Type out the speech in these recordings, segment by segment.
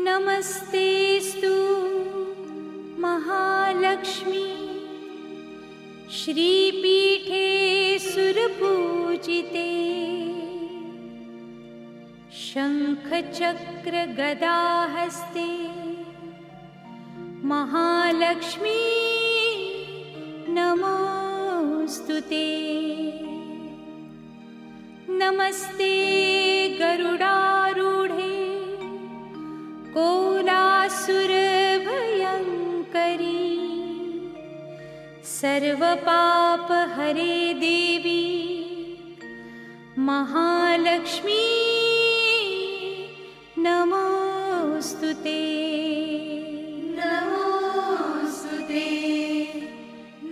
नमस्तेस्तु महालक्ष्मी श्रीपीठे सुरपूजिते शंखचक्र गदाहस्ते महालक्ष्मी नमोस्तुते। नमस्ते गरुडारूढे कोलासुरभयङ्करी सर्वपापहरे देवी महालक्ष्मी नमोस्तुते। नमोस्तुते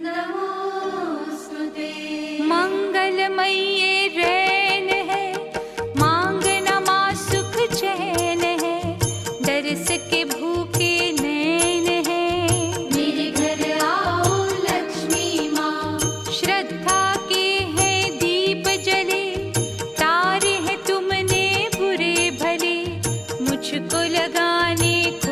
नमोस्तुते। मंगलमयी रैन है मांगना माँ सुख चैन है दरस के भूखे नैन है मेरे घर आओ लक्ष्मी माँ। श्रद्धा के हैं दीप जले तारे हैं तुमने बुरे भले मुझको लगाने को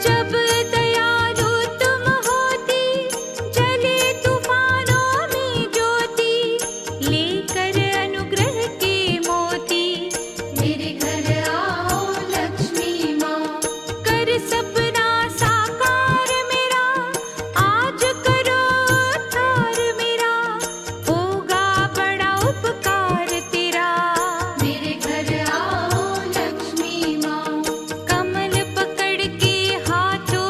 जब दयालु तुम होती, जले तूफानों में ज्योति, लेकर अनुग्रह के मोती। मेरे घर आओ लक्ष्मी माँ, कर सपना साकार मेरा, आज करो उद्धार मेरा, होगा बड़ा उपकार तेरा। मेरे घर आओ लक्ष्मी माँ, कमल पकड़ के हाथों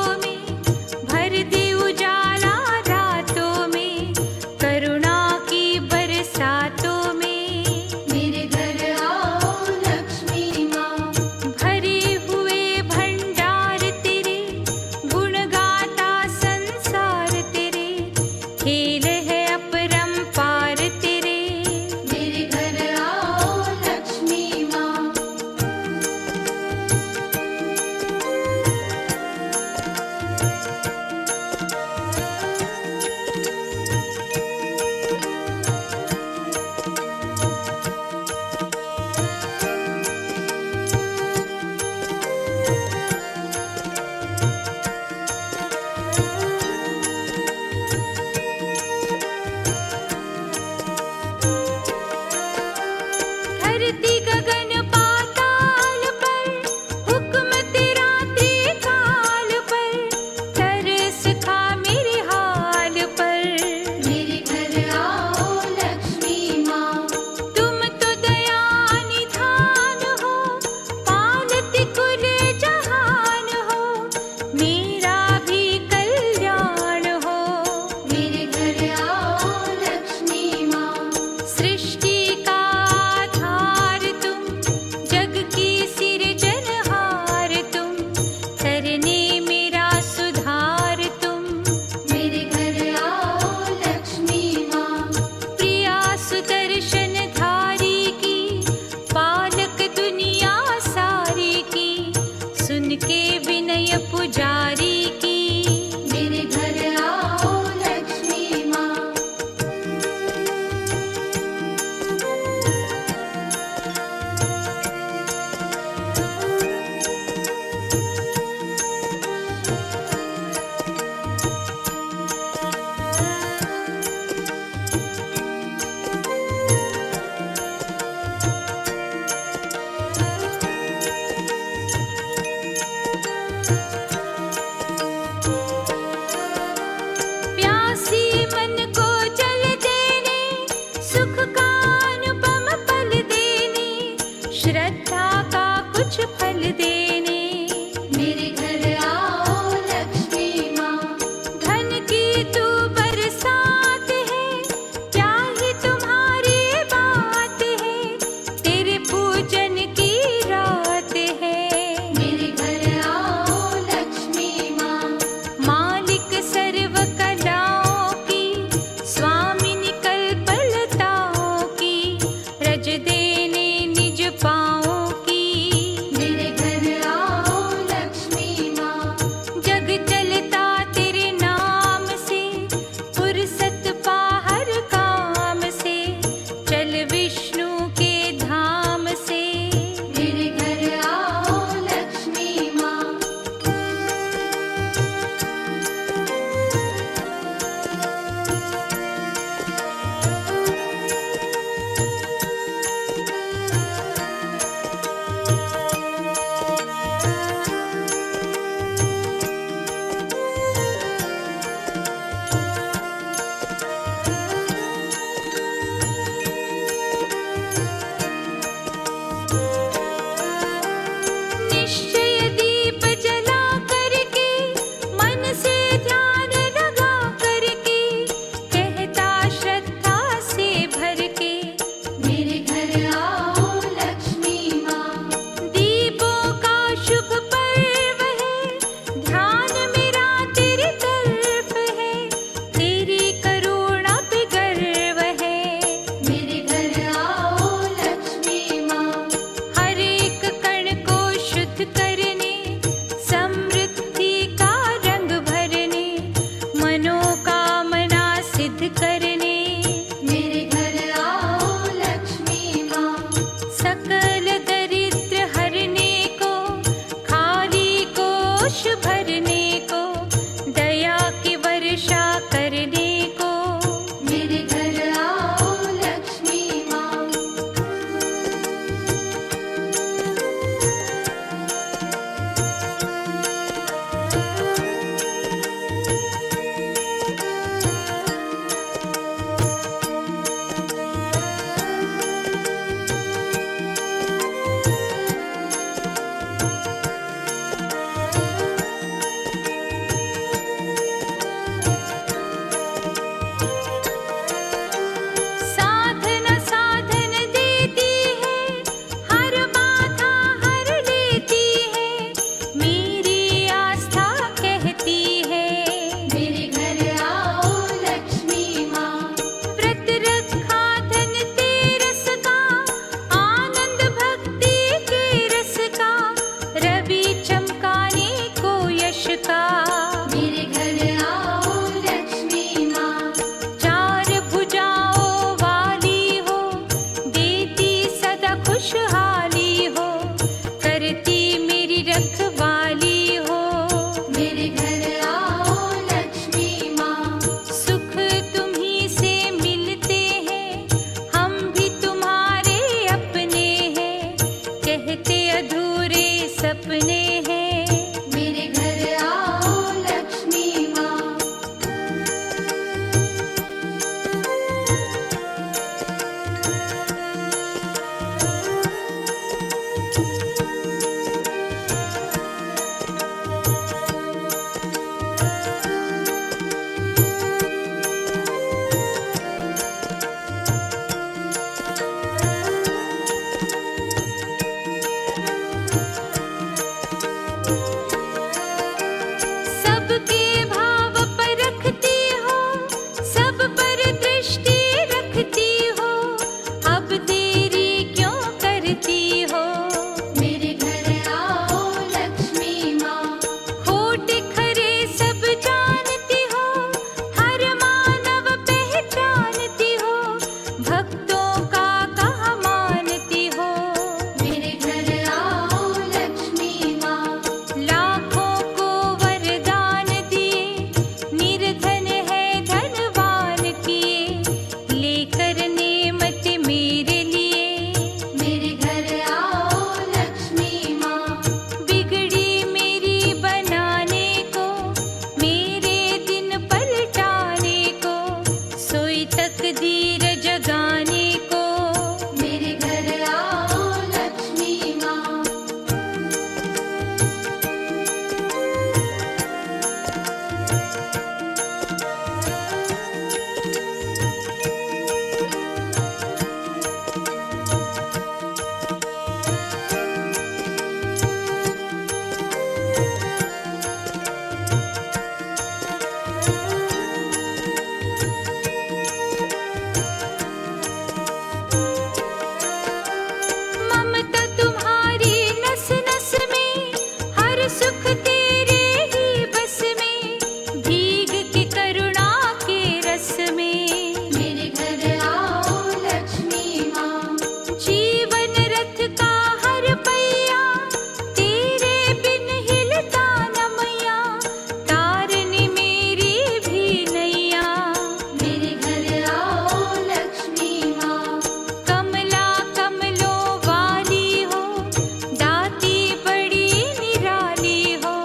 भरने को, दया की वर्षा करने को। मेरे घर आओ लक्ष्मी माँ। साधन साधन देती है, हर बाधा हर लेती है, मेरी आस्था कहती है। मेरे घर आओ लक्ष्मी माँ। व्रत रखा धन तेरस का, आनंद भक्ति के रस का, रवि चमकाने को यश का। मेरे घर आओ लक्ष्मी माँ। चार भुजाओं वाली हो, देती सदा खुशहाली हो, करती मेरी रखवाली हो। मेरे घर आओ लक्ष्मी माँ। सुख तुम्ही से मिलते हैं, हम भी तुम्हारे अपने हैं, कहते अधूरे सपने हैं। मेरे घर आओ लक्ष्मी माँ। सबके भाव परखती हो, सब पर दृष्टि रखती हो, अब देरी क्यों करती हो। मेरे घर आओ लक्ष्मी माँ। खोट खरे सब जानती हो, हर मानव पहचानती हो, भक्तों का कहा मानती हो। मेरे घर आओ लक्ष्मी माँ। लाखों को वरदान दिए, निर्धन है धनवान किए, लेकर नेमत मेरे लिए। मेरे घर आओ लक्ष्मी माँ। बिगड़ी मेरी बनाने को, मेरे दिन पलटाने को, सोई तकदीर जगाने को। मेरे घर आओ लक्ष्मी माँ। ममता तुम्हारी नस नस में, हर सुख तेरे ही बस में, भीग के करुणा के रस में। मेरे घर आओ लक्ष्मी माँ। जीवन रथ का हर पहिया, तेरे बिन हिलता न मैया, तारनी मेरी भी नैया। मेरे घर आओ लक्ष्मी माँ। कमला कमलों वाली हो, दाती बड़ी निराली हो,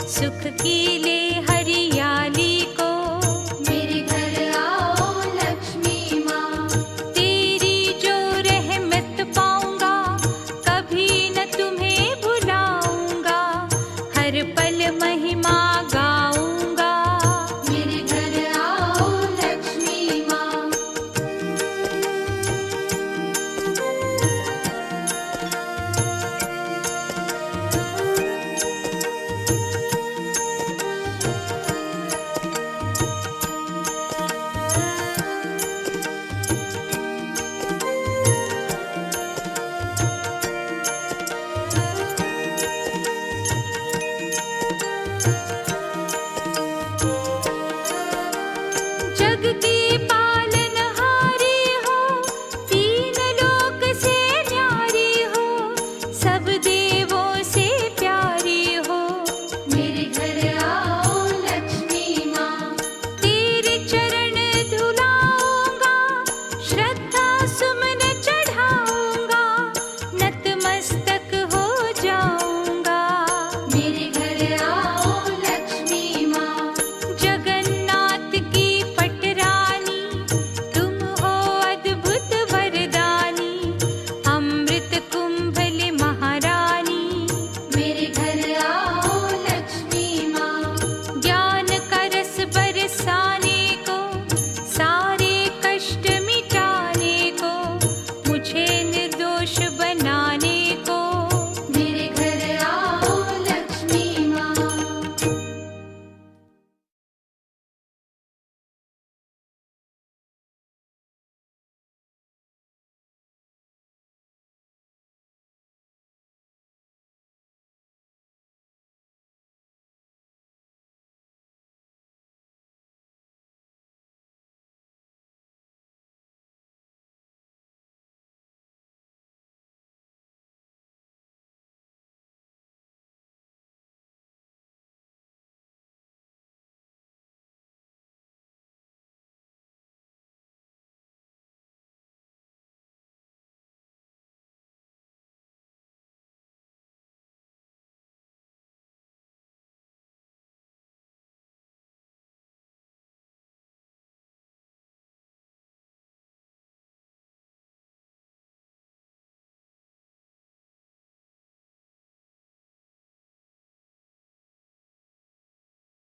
सुख की ले हर